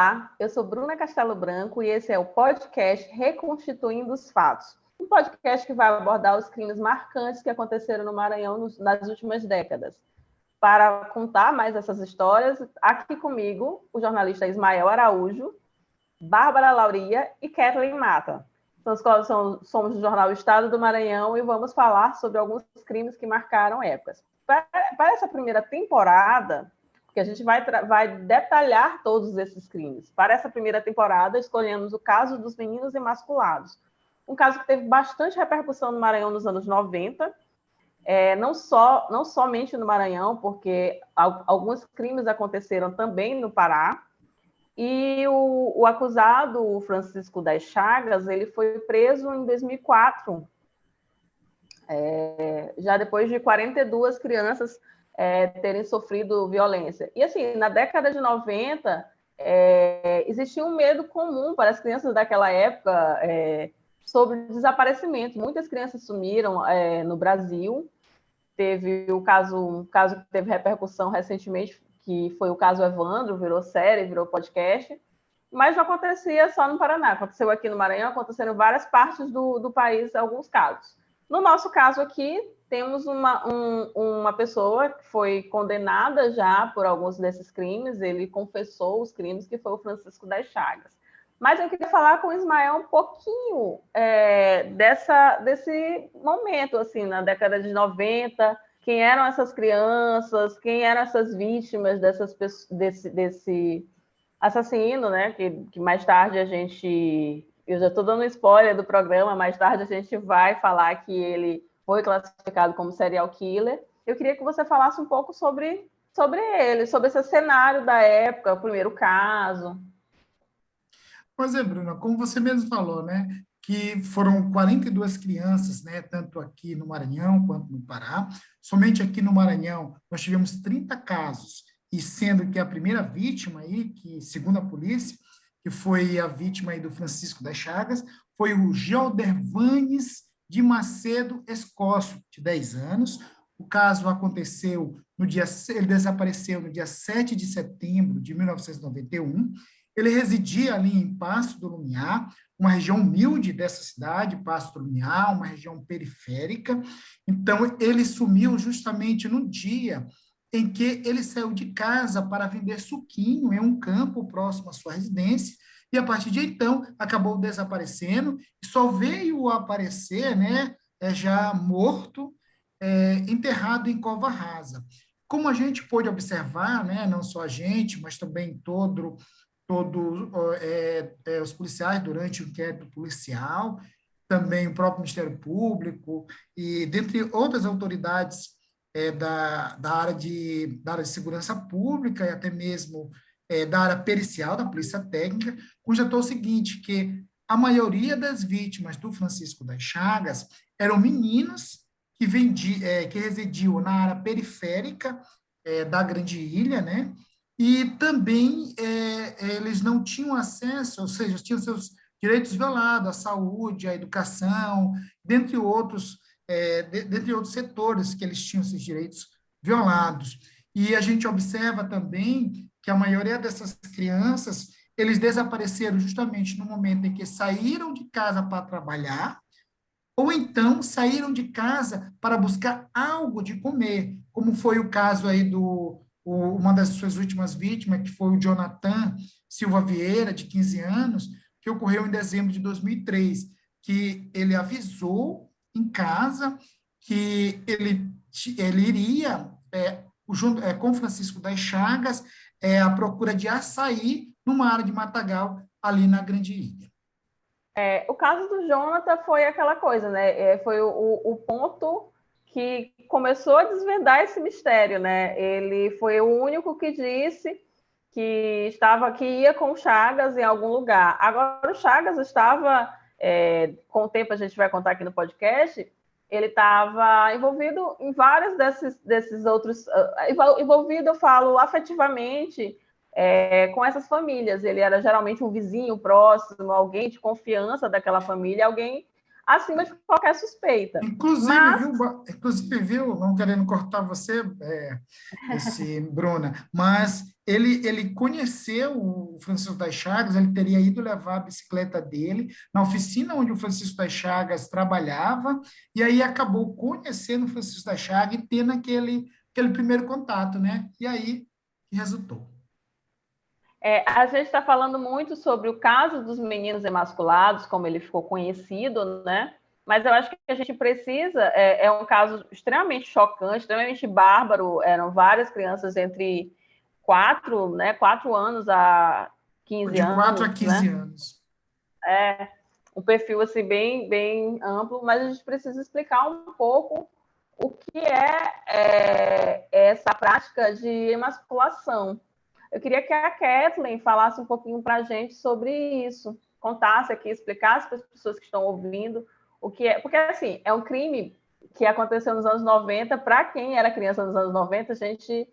Olá, eu sou Bruna Castelo Branco e esse é o podcast Reconstituindo os Fatos, um podcast que vai abordar os crimes marcantes que aconteceram no Maranhão nas últimas décadas. Para contar mais essas histórias, aqui comigo o jornalista Ismael Araújo, Bárbara Lauria e Kathleen Mata. Somos do jornal Estado do Maranhão e vamos falar sobre alguns crimes que marcaram épocas. Para essa primeira temporada, porque a gente vai detalhar todos esses crimes. Para essa primeira temporada, escolhemos o caso dos meninos emasculados, um caso que teve bastante repercussão no Maranhão nos anos 90, não somente no Maranhão, porque alguns crimes aconteceram também no Pará, e o acusado, o Francisco das Chagas, ele foi preso em 2004, já depois de 42 crianças terem sofrido violência. E, assim, na década de 90, existia um medo comum para as crianças daquela época sobre desaparecimento. Muitas crianças sumiram no Brasil. Teve um caso que teve repercussão recentemente, que foi o caso Evandro, virou série, virou podcast, mas não acontecia só no Paraná, aconteceu aqui no Maranhão, aconteceram em várias partes do país alguns casos. No nosso caso aqui, temos uma pessoa que foi condenada já por alguns desses crimes, ele confessou os crimes, que foi o Francisco das Chagas. Mas eu queria falar com o Ismael um pouquinho desse momento, assim, na década de 90, quem eram essas crianças, quem eram essas vítimas desse assassino, né? Que mais tarde eu já estou dando spoiler do programa, mais tarde a gente vai falar que ele foi classificado como serial killer. Eu queria que você falasse um pouco sobre ele, sobre esse cenário da época, o primeiro caso. Pois é, Bruna, como você mesmo falou, né, que foram 42 crianças, né, tanto aqui no Maranhão quanto no Pará. Somente aqui no Maranhão nós tivemos 30 casos, e sendo que a primeira vítima aí, que segundo a polícia, que foi a vítima aí do Francisco das Chagas, foi o Geldervanes de Macedo Escócio, de 10 anos. O caso aconteceu ele desapareceu no dia 7 de setembro de 1991. Ele residia ali em Paço do Lumiar, uma região humilde dessa cidade, Paço do Lumiar, uma região periférica. Então, ele sumiu justamente no dia em que ele saiu de casa para vender suquinho em um campo próximo à sua residência, e a partir de então acabou desaparecendo, e só veio aparecer, né, já morto, enterrado em cova rasa. Como a gente pôde observar, né, não só a gente, mas também todos os policiais durante o inquérito policial, também o próprio Ministério Público e dentre outras autoridades da área de segurança pública e até mesmo da área pericial, da polícia técnica, constatou o seguinte, que a maioria das vítimas do Francisco das Chagas eram meninos que residiam na área periférica da Grande Ilha, né? E também eles não tinham acesso, ou seja, tinham seus direitos violados, à saúde, à educação, dentre outros setores que eles tinham esses direitos violados. E a gente observa também que a maioria dessas crianças, eles desapareceram justamente no momento em que saíram de casa para trabalhar, ou então saíram de casa para buscar algo de comer, como foi o caso aí uma das suas últimas vítimas, que foi o Jonathan Silva Vieira, de 15 anos, que ocorreu em dezembro de 2003, que ele avisou em casa que ele iria, com Francisco das Chagas, à procura de açaí numa área de matagal ali na Grande Ilha. O caso do Jonathan foi aquela coisa, né? Foi o ponto que começou a desvendar esse mistério, né? Ele foi o único que disse que ia com Chagas em algum lugar. Agora, o Chagas estava, com o tempo a gente vai contar aqui no podcast, ele estava envolvido em vários desses outros... Envolvido, eu falo, afetivamente, com essas famílias. Ele era geralmente um vizinho próximo, alguém de confiança daquela família, alguém acima de qualquer suspeita. Inclusive, viu, não querendo cortar você, Bruna, mas ele conheceu o Francisco das Chagas, ele teria ido levar a bicicleta dele na oficina onde o Francisco das Chagas trabalhava, e aí acabou conhecendo o Francisco das Chagas e tendo aquele primeiro contato, né? E aí, que resultou? A gente está falando muito sobre o caso dos meninos emasculados, como ele ficou conhecido, né? Mas eu acho que a gente precisa, é um caso extremamente chocante, extremamente bárbaro, eram várias crianças entre 4 anos a 15 De 4 a anos, 15 né? anos. Um perfil assim bem amplo, mas a gente precisa explicar um pouco o que é essa prática de emasculação. Eu queria que a Kathleen falasse um pouquinho para a gente sobre isso, contasse aqui, explicasse para as pessoas que estão ouvindo o que é, porque assim, é um crime que aconteceu nos anos 90, para quem era criança nos anos 90, a gente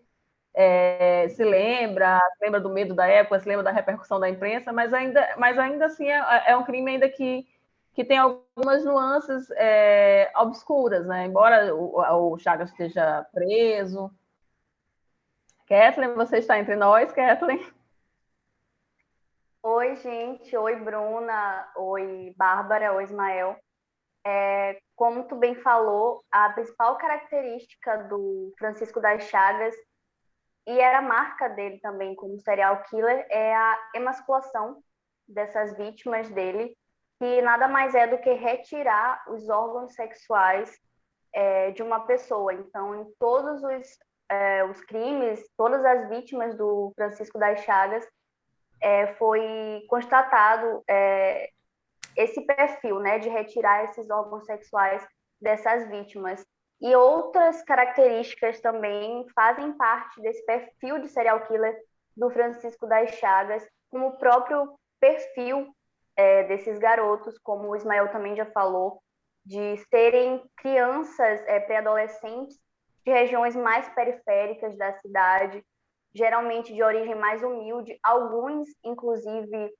se lembra do medo da época, se lembra da repercussão da imprensa, mas ainda assim é um crime ainda que tem algumas nuances obscuras, né? Embora o Chagas esteja preso. Kathleen, você está entre nós, Kathleen? Oi, gente. Oi, Bruna. Oi, Bárbara. Oi, Ismael. Como tu bem falou, a principal característica do Francisco das Chagas, e era a marca dele também como serial killer, é a emasculação dessas vítimas dele, que nada mais é do que retirar os órgãos sexuais de uma pessoa. Então, em todos os crimes, todas as vítimas do Francisco das Chagas, foi constatado esse perfil, né, de retirar esses órgãos sexuais dessas vítimas. E outras características também fazem parte desse perfil de serial killer do Francisco das Chagas, como o próprio perfil desses garotos, como o Ismael também já falou, de serem crianças pré-adolescentes de regiões mais periféricas da cidade, geralmente de origem mais humilde. Alguns, inclusive,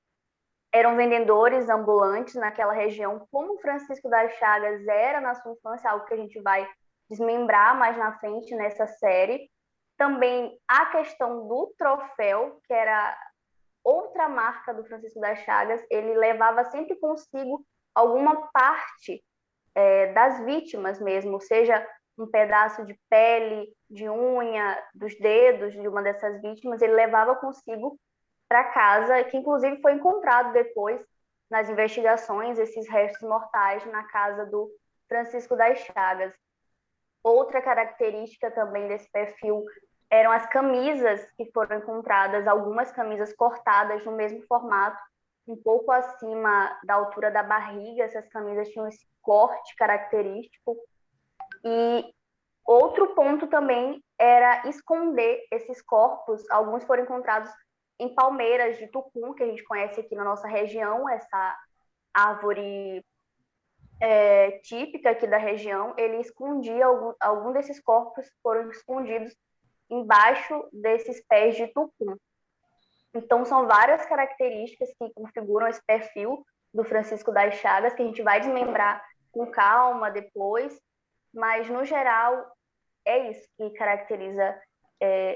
eram vendedores ambulantes naquela região, como Francisco das Chagas era na sua infância, algo que a gente vai desmembrar mais na frente nessa série. Também a questão do troféu, que era outra marca do Francisco das Chagas, ele levava sempre consigo alguma parte das vítimas mesmo, seja um pedaço de pele, de unha, dos dedos de uma dessas vítimas, ele levava consigo para casa, que inclusive foi encontrado depois nas investigações, esses restos mortais na casa do Francisco das Chagas. Outra característica também desse perfil eram as camisas que foram encontradas, algumas camisas cortadas no mesmo formato, um pouco acima da altura da barriga. Essas camisas tinham esse corte característico. E outro ponto também era esconder esses corpos. Alguns foram encontrados em palmeiras de tucum, que a gente conhece aqui na nossa região, essa árvore típica aqui da região. Ele escondia, algum desses corpos foram escondidos embaixo desses pés de tucum. Então, são várias características que configuram esse perfil do Francisco das Chagas, que a gente vai desmembrar com calma depois, mas, no geral, é isso que caracteriza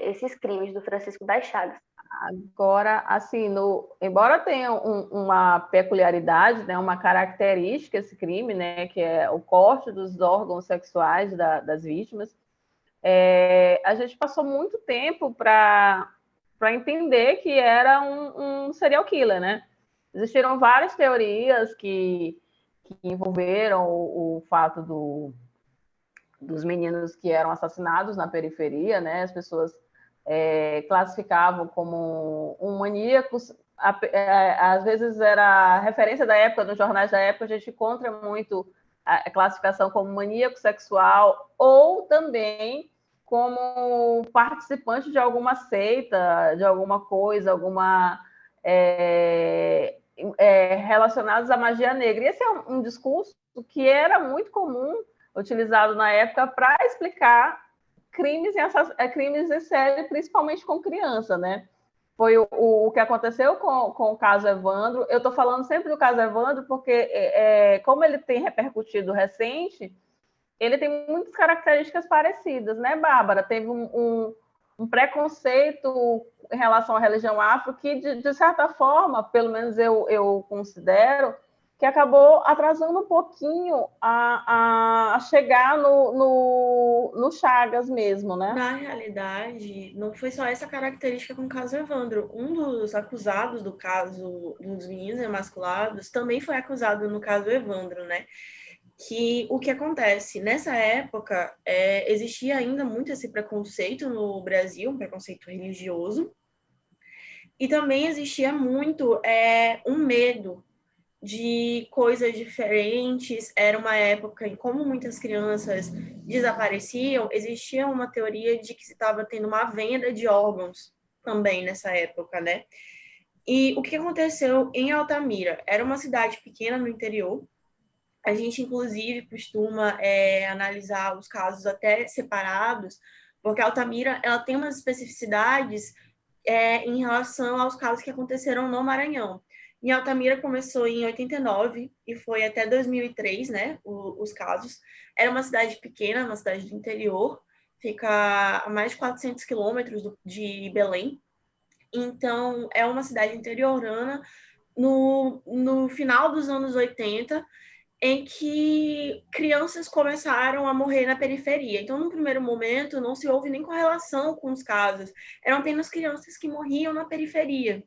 esses crimes do Francisco das Chagas. Agora, assim, embora tenha uma peculiaridade, né, uma característica esse crime, né, que é o corte dos órgãos sexuais das vítimas, a gente passou muito tempo para entender que era um serial killer, né? Existiram várias teorias que envolveram o fato dos meninos que eram assassinados na periferia, né? As pessoas classificavam como um maníaco. Às vezes era a referência da época, nos jornais da época, a gente encontra muito a classificação como maníaco sexual ou também como participante de alguma seita, de alguma coisa, relacionados à magia negra. E esse é um discurso que era muito comum, utilizado na época para explicar crimes em série, principalmente com criança, né? foi o que aconteceu com o caso Evandro. Eu estou falando sempre do caso Evandro porque, como ele tem repercutido recente, ele tem muitas características parecidas, né, Bárbara? Teve um preconceito em relação à religião afro que, de certa forma, pelo menos eu considero, que acabou atrasando um pouquinho a chegar no Chagas mesmo, né? Na realidade, não foi só essa característica com o caso Evandro. Um dos acusados do caso dos meninos emasculados também foi acusado no caso Evandro, né? Que o que acontece? Nessa época, existia ainda muito esse preconceito no Brasil, um preconceito religioso, e também existia muito um medo de coisas diferentes. Era uma época em como muitas crianças desapareciam, existia uma teoria de que se estava tendo uma venda de órgãos também nessa época, né? E o que aconteceu em Altamira? Era uma cidade pequena no interior. A gente, inclusive, costuma analisar os casos até separados, porque a Altamira ela tem umas especificidades em relação aos casos que aconteceram no Maranhão. Em Altamira começou em 89 e foi até 2003, né, os casos. Era uma cidade pequena, uma cidade do interior, fica a mais de 400 quilômetros de Belém. Então, é uma cidade interiorana no final dos anos 80, em que crianças começaram a morrer na periferia. Então, no primeiro momento, não se houve nem correlação com os casos. Eram apenas crianças que morriam na periferia.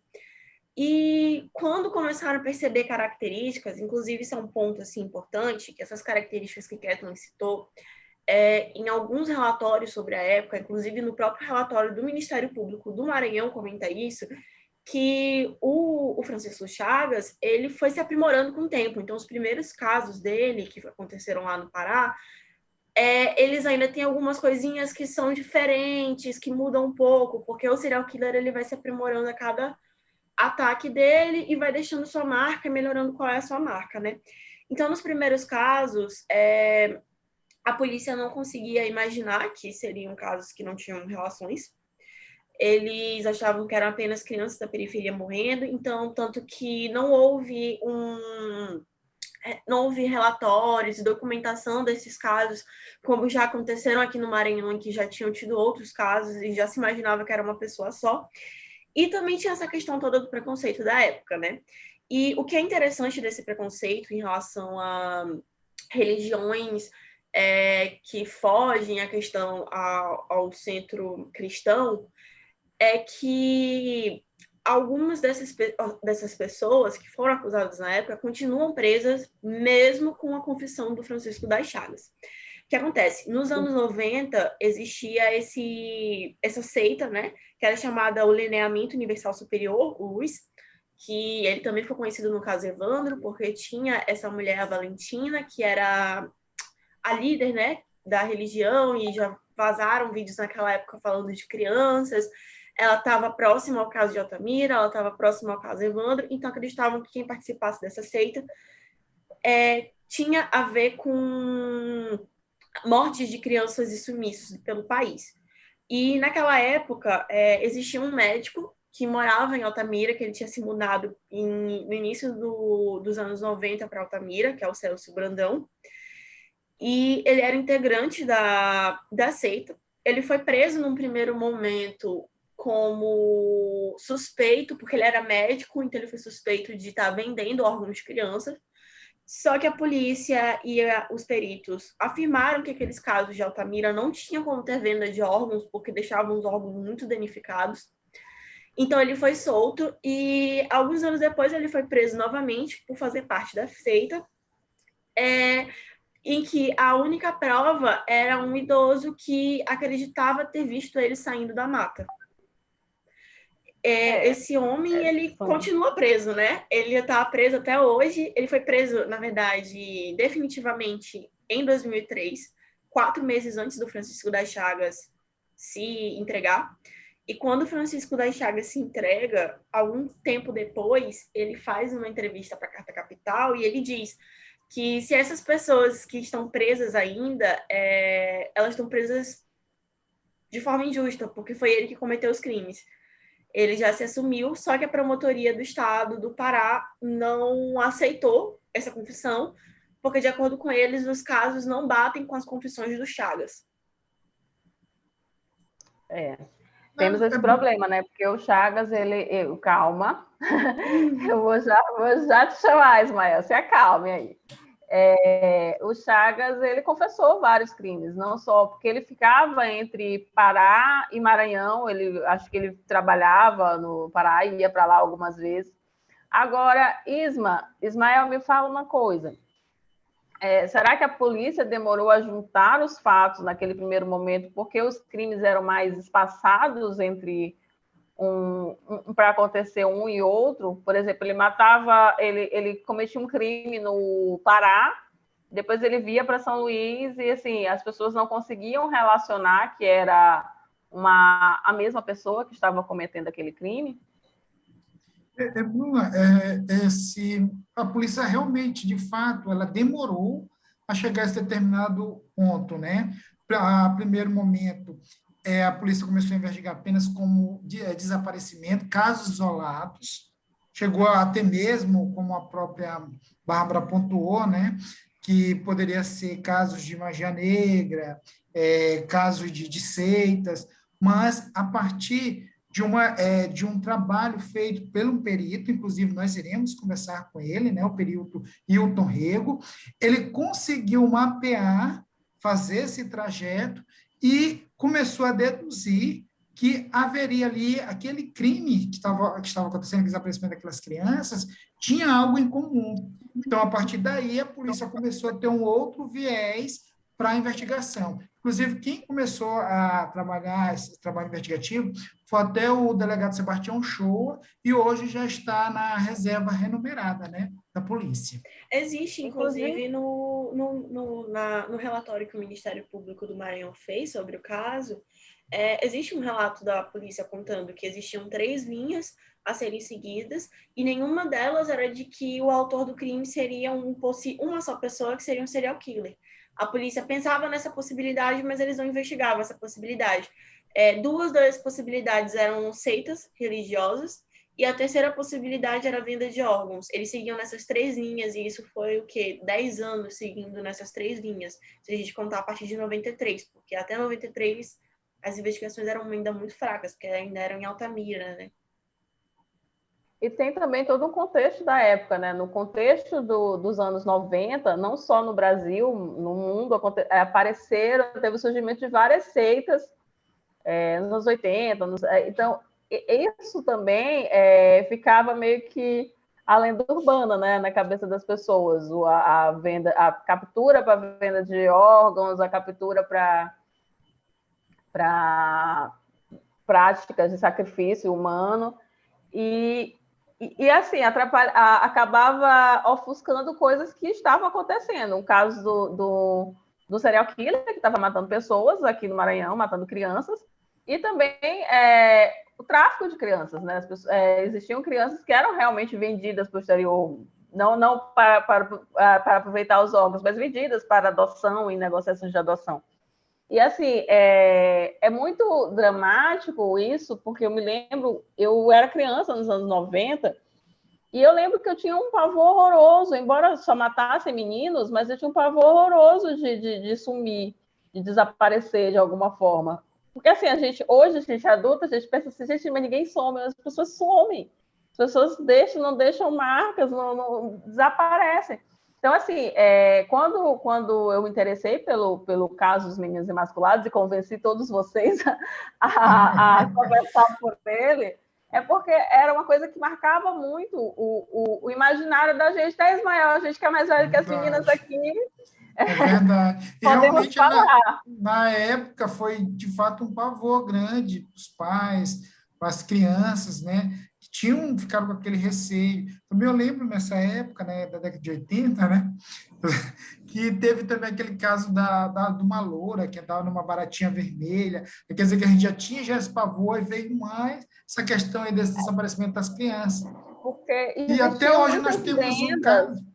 E quando começaram a perceber características, inclusive isso é um ponto assim, importante, que essas características que Kathleen citou, em alguns relatórios sobre a época, inclusive no próprio relatório do Ministério Público do Maranhão comenta isso, que o Francisco Chagas, ele foi se aprimorando com o tempo. Então, os primeiros casos dele, que aconteceram lá no Pará, eles ainda têm algumas coisinhas que são diferentes, que mudam um pouco, porque o serial killer ele vai se aprimorando a cada ataque dele e vai deixando sua marca, melhorando qual é a sua marca, né? Então, nos primeiros casos, a polícia não conseguia imaginar que seriam casos que não tinham relações. Eles achavam que eram apenas crianças da periferia morrendo, então, tanto que não houve relatórios e documentação desses casos, como já aconteceram aqui no Maranhão, em que já tinham tido outros casos e já se imaginava que era uma pessoa só. E também tinha essa questão toda do preconceito da época, né? E o que é interessante desse preconceito em relação a religiões que fogem à questão ao centro cristão é que algumas dessas pessoas que foram acusadas na época continuam presas mesmo com a confissão do Francisco das Chagas. O que acontece? Nos anos 90, existia essa seita, né, que era chamada o Lineamento Universal Superior, o LUS, que ele também foi conhecido no caso Evandro, porque tinha essa mulher, a Valentina, que era a líder, né, da religião, e já vazaram vídeos naquela época falando de crianças. Ela estava próxima ao caso de Altamira, ela estava próxima ao caso Evandro, então acreditavam que quem participasse dessa seita tinha a ver com mortes de crianças e sumiços pelo país. E naquela época existia um médico que morava em Altamira, que ele tinha se mudado no início dos anos 90 para Altamira, que é o Celso Brandão, e ele era integrante da seita. Ele foi preso num primeiro momento como suspeito, porque ele era médico, então ele foi suspeito de estar vendendo órgãos de crianças. Só que a polícia e os peritos afirmaram que aqueles casos de Altamira não tinham como ter venda de órgãos, porque deixavam os órgãos muito danificados. Então ele foi solto e alguns anos depois ele foi preso novamente por fazer parte da seita, em que a única prova era um idoso que acreditava ter visto ele saindo da mata. Esse homem, ele continua preso, né? Ele está preso até hoje. Ele foi preso, na verdade, definitivamente em 2003, 4 meses antes do Francisco das Chagas se entregar. E quando o Francisco das Chagas se entrega, algum tempo depois, ele faz uma entrevista para a Carta Capital e ele diz que se essas pessoas que estão presas ainda, elas estão presas de forma injusta, porque foi ele que cometeu os crimes. Ele já se assumiu, só que a promotoria do estado do Pará não aceitou essa confissão, porque, de acordo com eles, os casos não batem com as confissões do Chagas. Temos esse problema, né? Porque o Chagas, calma, vou já te chamar, Ismael, se acalme aí. O Chagas, ele confessou vários crimes, não só porque ele ficava entre Pará e Maranhão, acho que ele trabalhava no Pará e ia para lá algumas vezes. Agora, Ismael, me fala uma coisa. Será que a polícia demorou a juntar os fatos naquele primeiro momento porque os crimes eram mais espaçados entre para acontecer um e outro? Por exemplo, ele cometia um crime no Pará, depois ele via para São Luís e assim as pessoas não conseguiam relacionar que era a mesma pessoa que estava cometendo aquele crime? Bruna, se a polícia realmente, de fato, ela demorou a chegar a esse determinado ponto, né? A primeiro momento, a polícia começou a investigar apenas como desaparecimento, casos isolados, chegou até mesmo, como a própria Bárbara pontuou, né? Que poderia ser casos de magia negra, casos de seitas, mas a partir de um trabalho feito pelo perito, inclusive nós iremos conversar com ele, né, o perito Hilton Rego, ele conseguiu mapear, fazer esse trajeto e começou a deduzir que haveria ali aquele crime que estava acontecendo, o desaparecimento daquelas crianças, tinha algo em comum. Então, a partir daí, a polícia começou a ter um outro viés para a investigação. Inclusive, quem começou a trabalhar esse trabalho investigativo foi até o delegado Sebastião Shoa, e hoje já está na reserva renumerada, né, da polícia. Existe, inclusive, no relatório que o Ministério Público do Maranhão fez sobre o caso, existe um relato da polícia contando que existiam 3 linhas a serem seguidas, e nenhuma delas era de que o autor do crime seria uma só pessoa, que seria um serial killer. A polícia pensava nessa possibilidade, mas eles não investigavam essa possibilidade. 2 das possibilidades eram seitas religiosas, e a terceira possibilidade era a venda de órgãos. Eles seguiam nessas 3 linhas, e isso foi o quê? 10 anos seguindo nessas 3 linhas, se a gente contar a partir de 93, porque até 93 as investigações eram ainda muito fracas, porque ainda eram em Altamira, né? E tem também todo um contexto da época, né? No contexto dos anos 90, não só no Brasil, no mundo, teve o surgimento de várias seitas nos anos 80. Então, isso também ficava meio que a lenda urbana, né? Na cabeça das pessoas. A captura para venda de órgãos, a captura para práticas de sacrifício humano. E assim, acabava ofuscando coisas que estavam acontecendo. O caso do serial killer, que estava matando pessoas aqui no Maranhão, matando crianças, e também o tráfico de crianças, né? Existiam crianças que eram realmente vendidas para o exterior, não para aproveitar os órgãos, mas vendidas para adoção e negociações de adoção. E, assim, é muito dramático isso, porque eu me lembro, eu era criança nos anos 90, e eu lembro que eu tinha um pavor horroroso, embora só matassem meninos, mas eu tinha um pavor horroroso de sumir, de desaparecer de alguma forma. Porque, assim, hoje a gente é adulta, a gente pensa assim, gente, mas ninguém some, as pessoas somem. As pessoas não deixam marcas, não desaparecem. Então, assim, quando eu me interessei pelo caso dos meninos emasculados e convenci todos vocês a conversar por ele, é porque era uma coisa que marcava muito o imaginário da gente, da Ismael, a gente que é mais velho que as meninas aqui. É verdade. E podemos falar. Na época, foi, de fato, um pavor grande para os pais, para as crianças, né? Ficaram com aquele receio. Também eu lembro nessa época, né, da década de 80, né, que teve também aquele caso de uma loura que andava numa baratinha vermelha. Quer dizer que a gente já esse pavor, e veio mais essa questão aí desse desaparecimento das crianças. E até hoje nós temos um caso.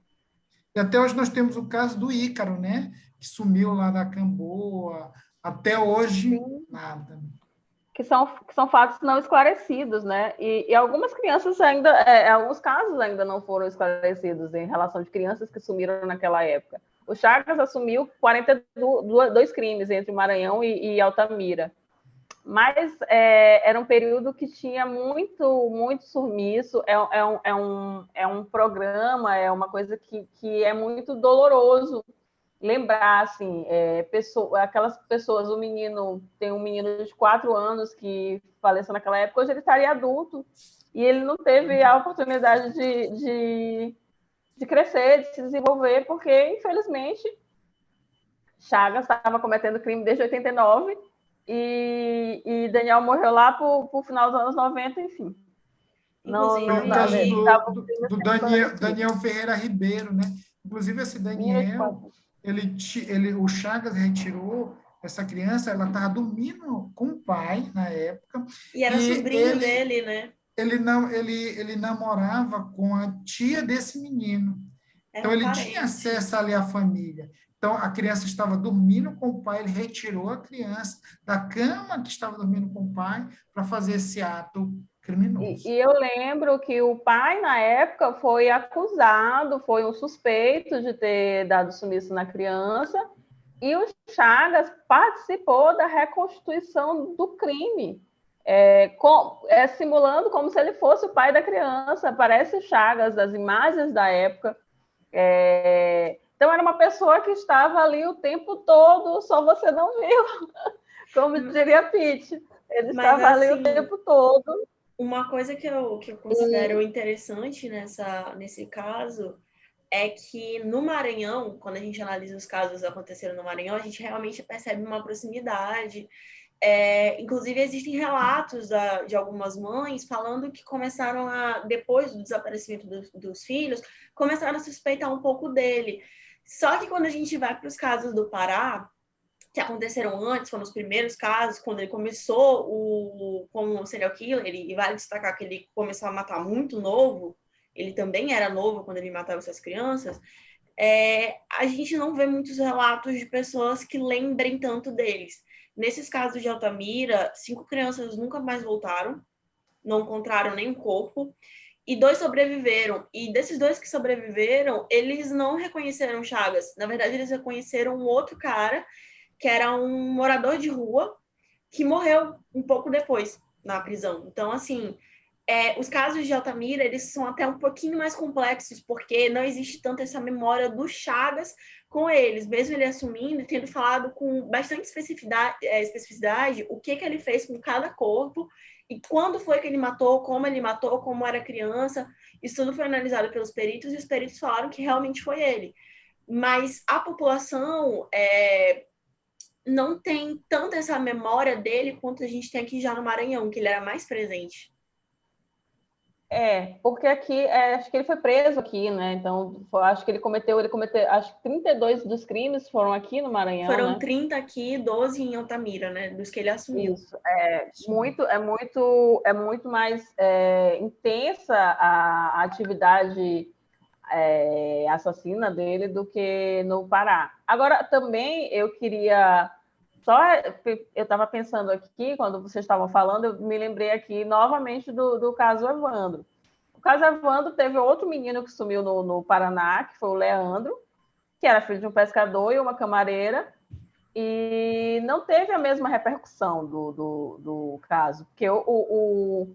E até hoje nós temos o caso do Ícaro, né, que sumiu lá da Camboa. Até hoje, nada. que são fatos não esclarecidos, né? E algumas crianças ainda, alguns casos ainda não foram esclarecidos em relação de crianças que sumiram naquela época. O Chagas assumiu 42 crimes entre Maranhão e Altamira. Mas era um período que tinha muito sumiço, é um programa, é uma coisa que é muito doloroso lembrar, assim, aquelas pessoas, tem um menino de 4 anos que faleceu naquela época, hoje ele estaria adulto, e ele não teve a oportunidade de crescer, de se desenvolver, porque, infelizmente, Chagas estava cometendo crime desde 89, e Daniel morreu lá pro final dos anos 90, enfim. Inclusive, O caso do Daniel Ferreira Ribeiro, né? Inclusive, esse Daniel, o Chagas retirou essa criança, ela estava dormindo com o pai na época. E era sobrinho dele, né? Ele namorava com a tia desse menino. Então, ele tinha acesso ali à família. Então, a criança estava dormindo com o pai, ele retirou a criança da cama que estava dormindo com o pai para fazer esse ato criminoso. E eu lembro que o pai, na época, foi acusado, foi um suspeito de ter dado sumiço na criança, e o Chagas participou da reconstituição do crime, simulando como se ele fosse o pai da criança. Parece o Chagas, das imagens da época. Então, era uma pessoa que estava ali o tempo todo, só você não viu, como diria Pete. Ele estava ali o tempo todo. Uma coisa que eu considero interessante nesse caso é que no Maranhão, quando a gente analisa os casos que aconteceram no Maranhão, a gente realmente percebe uma proximidade. Inclusive, existem relatos de algumas mães falando que começaram depois do desaparecimento dos filhos, começaram a suspeitar um pouco dele. Só que quando a gente vai para os casos do Pará, que aconteceram antes, foram os primeiros casos, quando ele começou como serial killer, e vale destacar que ele começou a matar muito novo, ele também era novo quando ele matava essas crianças, a gente não vê muitos relatos de pessoas que lembrem tanto deles. Nesses casos de Altamira, 5 crianças nunca mais voltaram, não encontraram nenhum corpo, e 2 sobreviveram. E desses 2 que sobreviveram, eles não reconheceram Chagas. Na verdade, eles reconheceram um outro cara, que era um morador de rua, que morreu um pouco depois na prisão. Então, assim, os casos de Altamira, eles são até um pouquinho mais complexos, porque não existe tanto essa memória do Chagas com eles, mesmo ele assumindo e tendo falado com bastante especificidade o que ele fez com cada corpo, e quando foi que ele matou, como era criança. Isso tudo foi analisado pelos peritos, e os peritos falaram que realmente foi ele. Mas a população não tem tanto essa memória dele quanto a gente tem aqui já no Maranhão, que ele era mais presente. Porque aqui, acho que ele foi preso aqui, né? Então, acho que ele cometeu, acho que 32 dos crimes foram aqui no Maranhão, Foram, né? 30 aqui, 12 em Altamira, né? Dos que ele assumiu. Isso, é muito mais intensa a atividade assassina dele do que no Pará. Agora, também eu queria... Eu estava pensando aqui, quando vocês estavam falando, eu me lembrei aqui novamente do caso Evandro. O caso Evandro teve outro menino que sumiu no Paraná, que foi o Leandro, que era filho de um pescador e uma camareira, e não teve a mesma repercussão do caso, porque o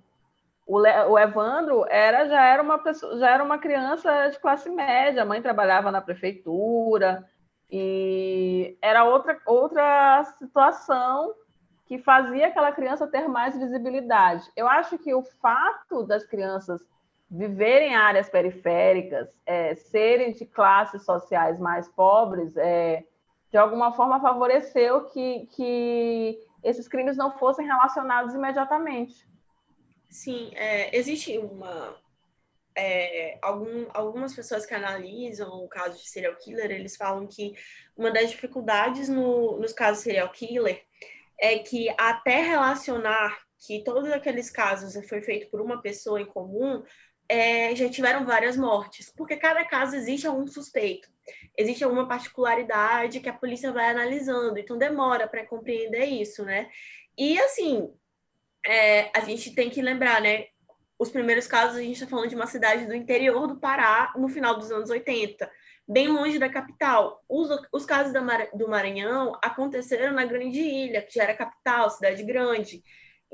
Evandro já era uma criança de classe média, a mãe trabalhava na prefeitura, e era outra situação que fazia aquela criança ter mais visibilidade. Eu acho que o fato das crianças viverem em áreas periféricas, serem de classes sociais mais pobres, de alguma forma favoreceu que esses crimes não fossem relacionados imediatamente. Sim, existe algumas pessoas que analisam o caso de serial killer, eles falam que uma das dificuldades nos casos de serial killer é que até relacionar que todos aqueles casos foi feito por uma pessoa em comum, já tiveram várias mortes, porque cada caso existe algum suspeito, existe alguma particularidade que a polícia vai analisando, então demora para compreender isso, né? E assim, a gente tem que lembrar, né? Os primeiros casos, a gente está falando de uma cidade do interior do Pará, no final dos anos 80, bem longe da capital. Os casos do Maranhão aconteceram na Grande Ilha, que já era capital, cidade grande.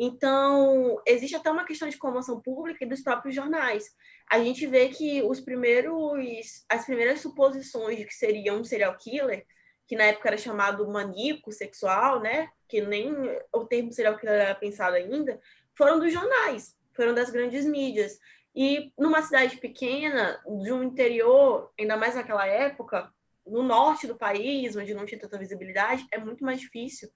Então, existe até uma questão de comoção pública e dos próprios jornais. A gente vê que as primeiras suposições de que seria um serial killer, que na época era chamado maníaco sexual, né? Que nem o termo serial killer era pensado ainda, foram dos jornais, foram das grandes mídias. E numa cidade pequena, de um interior, ainda mais naquela época, no norte do país, onde não tinha tanta visibilidade, é muito mais difícil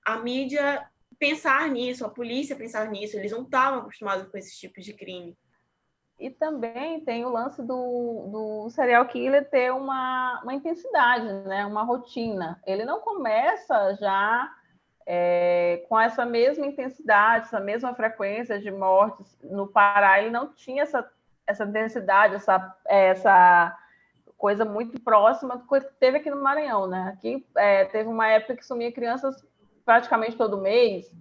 a mídia pensar nisso, a polícia pensar nisso, eles não estavam acostumados com esses tipos de crime. E também tem o lance do serial killer ter uma intensidade, né? Uma rotina. Ele não começa já com essa mesma intensidade, essa mesma frequência de mortes. No Pará, ele não tinha essa intensidade, essa coisa muito próxima do que teve aqui no Maranhão, né? Aqui teve uma época que sumia crianças praticamente todo mês.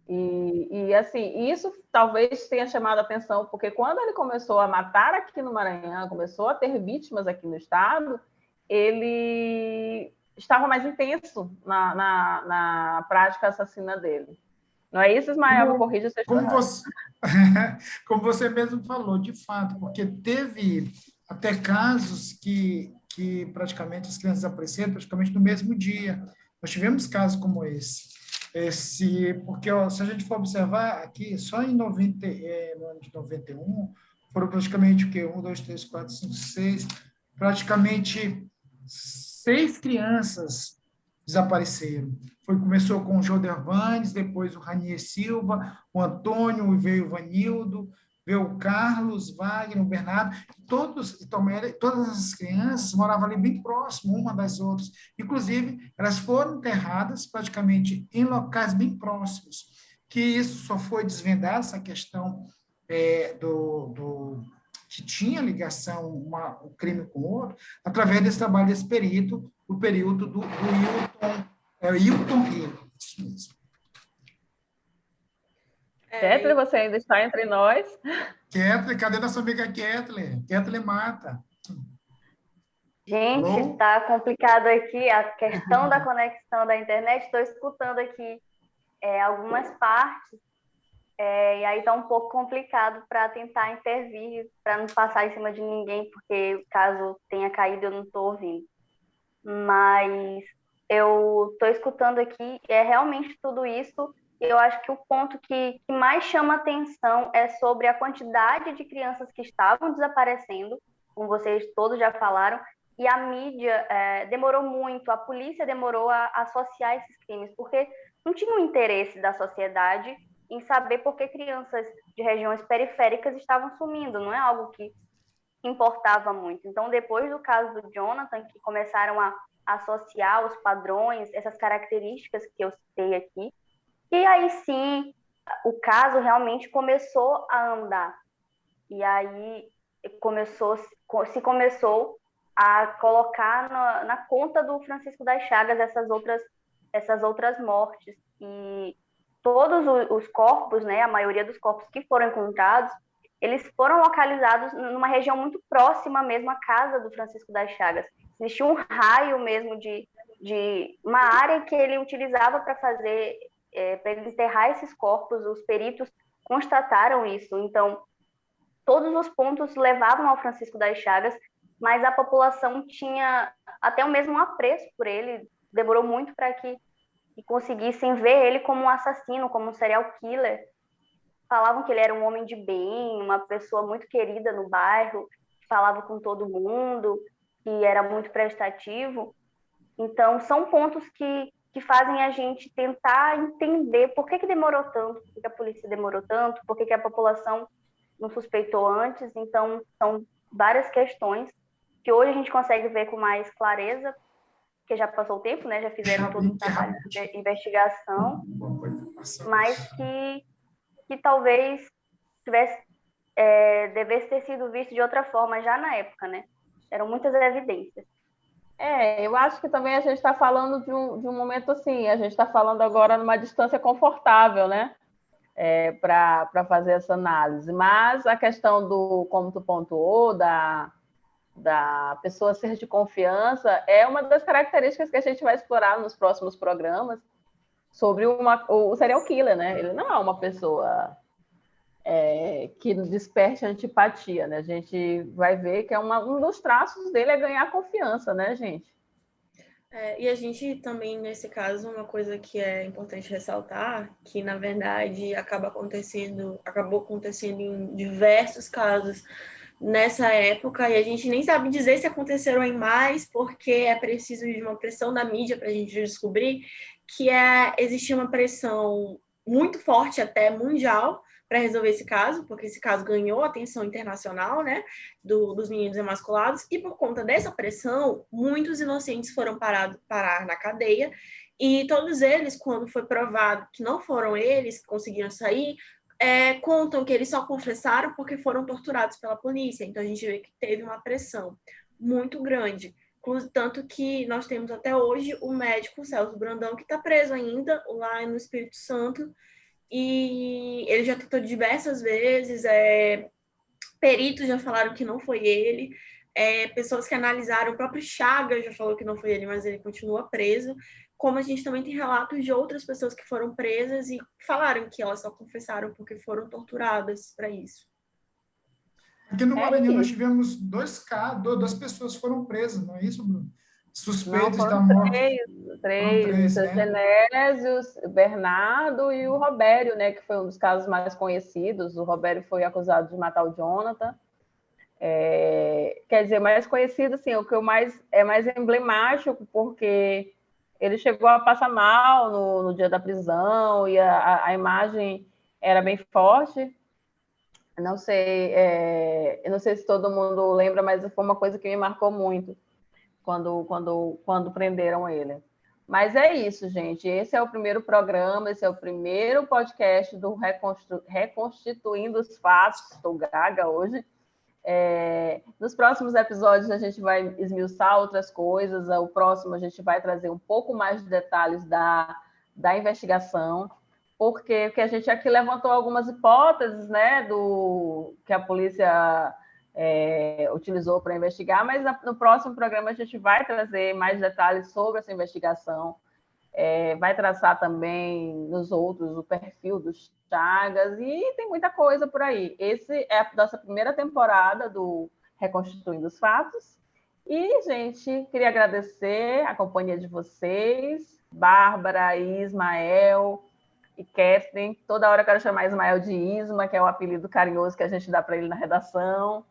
E assim, isso talvez tenha chamado a atenção, porque quando ele começou a matar aqui no Maranhão, começou a ter vítimas aqui no estado, ele estava mais intenso na prática assassina dele. Não é isso, Ismael? Me corrija se eu estou errado. Como você mesmo falou, de fato, porque teve até casos que praticamente as crianças apareceram praticamente no mesmo dia. Nós tivemos casos como esse. Porque se a gente for observar aqui, só no ano de 91, foram praticamente o quê? 1, 2, 3, 4, 5, 6, praticamente 6 crianças desapareceram. Começou com o Jodervanes, depois o Ranier Silva, o Antônio, veio o Vanildo, veio o Carlos, Wagner, o Bernardo, todas as crianças moravam ali bem próximo uma das outras. Inclusive, elas foram enterradas praticamente em locais bem próximos, que isso só foi desvendado, essa questão que tinha ligação um crime com o outro, através desse trabalho desse perito, o período do Hilton Rio. Isso mesmo. Ketley, você ainda está entre nós? Ketley, cadê nossa amiga Ketley? Ketley mata. Gente, está complicado aqui a questão da conexão da internet. Estou escutando aqui algumas partes, e aí está um pouco complicado para tentar intervir, para não passar em cima de ninguém, porque caso tenha caído eu não estou ouvindo. Mas eu estou escutando aqui, realmente tudo isso. Eu acho que o ponto que mais chama atenção é sobre a quantidade de crianças que estavam desaparecendo, como vocês todos já falaram, e a mídia demorou muito, a polícia demorou a associar esses crimes, porque não tinha o interesse da sociedade em saber por que crianças de regiões periféricas estavam sumindo, não é algo que importava muito. Então, depois do caso do Jonathan, que começaram a associar os padrões, essas características que eu citei aqui, e aí sim, o caso realmente começou a andar. E aí se começou a colocar na conta do Francisco das Chagas essas outras mortes. E todos os corpos, né, a maioria dos corpos que foram encontrados, eles foram localizados numa região muito próxima mesmo à casa do Francisco das Chagas. Existia um raio mesmo de uma área que ele utilizava para fazer... para ele enterrar esses corpos, os peritos constataram isso. Então, todos os pontos levavam ao Francisco das Chagas, mas a população tinha até o mesmo apreço por ele, demorou muito para que conseguissem ver ele como um assassino, como um serial killer. Falavam que ele era um homem de bem, uma pessoa muito querida no bairro, que falava com todo mundo, que era muito prestativo. Então, são pontos que fazem a gente tentar entender por que demorou tanto, por que a polícia demorou tanto, por que a população não suspeitou antes. Então, são várias questões que hoje a gente consegue ver com mais clareza, porque já passou o tempo, né? Já fizeram todo um trabalho de investigação, mas que talvez devesse ter sido visto de outra forma já na época, né? Eram muitas evidências. Eu acho que também a gente está falando de um momento assim, a gente está falando agora numa distância confortável, né? para fazer essa análise. Mas a questão do, como tu pontuou, da pessoa ser de confiança, é uma das características que a gente vai explorar nos próximos programas sobre o serial killer, né? Ele não é uma pessoa que desperte antipatia, né? A gente vai ver que um dos traços dele é ganhar confiança, né, gente? E a gente também, nesse caso, uma coisa que é importante ressaltar, que na verdade acabou acontecendo em diversos casos nessa época, e a gente nem sabe dizer se aconteceram em mais, porque é preciso de uma pressão da mídia para a gente descobrir que existia uma pressão muito forte, até mundial, para resolver esse caso, porque esse caso ganhou atenção internacional, né, dos meninos emasculados, e por conta dessa pressão, muitos inocentes foram parar na cadeia, e todos eles, quando foi provado que não foram eles que conseguiram sair, contam que eles só confessaram porque foram torturados pela polícia. Então a gente vê que teve uma pressão muito grande. Tanto que nós temos até hoje o médico Celso Brandão, que está preso ainda lá no Espírito Santo, e ele já tentou diversas vezes, peritos já falaram que não foi ele, pessoas que analisaram, o próprio Chagas já falou que não foi ele, mas ele continua preso. Como a gente também tem relatos de outras pessoas que foram presas e falaram que elas só confessaram porque foram torturadas para isso. Aqui no Maranhão nós tivemos dois casos, duas pessoas foram presas, não é isso, Bruno? Suspeitos da morte. Três, o Genésio, o Bernardo e o Robério, né, que foi um dos casos mais conhecidos. O Robério foi acusado de matar o Jonathan. Quer dizer, mais conhecido, assim, o que é mais emblemático, porque ele chegou a passar mal no dia da prisão e a imagem era bem forte. Eu não sei se todo mundo lembra, mas foi uma coisa que me marcou muito quando prenderam ele. Mas é isso, gente. Esse é o primeiro programa, esse é o primeiro podcast do Reconstituindo os Fatos. Estou gaga hoje. Nos próximos episódios a gente vai esmiuçar outras coisas. O próximo a gente vai trazer um pouco mais de detalhes da investigação, porque a gente aqui levantou algumas hipóteses, né, do que a polícia utilizou para investigar, mas no próximo programa a gente vai trazer mais detalhes sobre essa investigação, vai traçar também nos outros o perfil dos Chagas, e tem muita coisa por aí. Esse é a nossa primeira temporada do Reconstituindo os Fatos, e, gente, queria agradecer a companhia de vocês, Bárbara, Ismael e Kathleen. Toda hora eu quero chamar Ismael de Isma, que é o apelido carinhoso que a gente dá para ele na redação.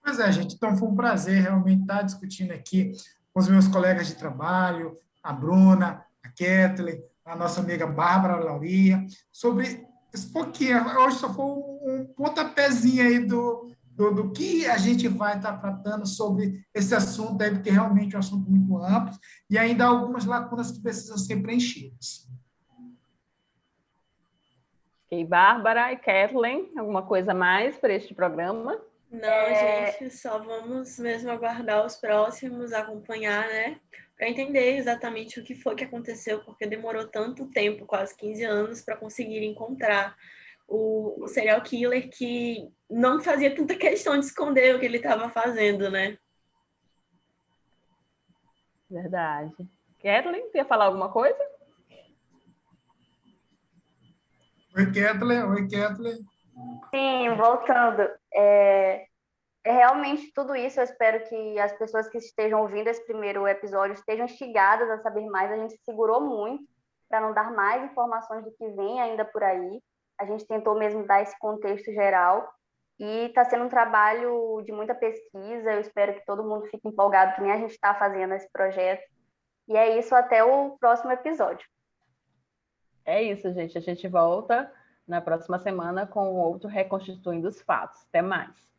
Pois é, gente, então foi um prazer realmente estar discutindo aqui com os meus colegas de trabalho, a Bruna, a Kathleen, a nossa amiga Bárbara Lauria, sobre esse pouquinho. Hoje só foi um pontapézinho aí do que a gente vai estar tratando sobre esse assunto aí, porque realmente é um assunto muito amplo e ainda há algumas lacunas que precisam ser preenchidas. Ok, Bárbara e Kathleen, alguma coisa mais para este programa? Não, gente, só vamos mesmo aguardar os próximos, acompanhar, né? Para entender exatamente o que foi que aconteceu, porque demorou tanto tempo, quase 15 anos, para conseguir encontrar o serial killer que não fazia tanta questão de esconder o que ele estava fazendo, né? Verdade. Kathleen, quer falar alguma coisa? Oi, Kathleen. Oi, Kathleen. Sim, voltando. Realmente tudo isso, eu espero que as pessoas que estejam ouvindo esse primeiro episódio estejam instigadas a saber mais. A gente segurou muito para não dar mais informações do que vem ainda por aí. A gente tentou mesmo dar esse contexto geral e está sendo um trabalho de muita pesquisa. Eu espero que todo mundo fique empolgado, que nem a gente está fazendo esse projeto. E é isso, até o próximo episódio. É isso, gente. A gente volta na próxima semana com outro Reconstituindo os Fatos. Até mais.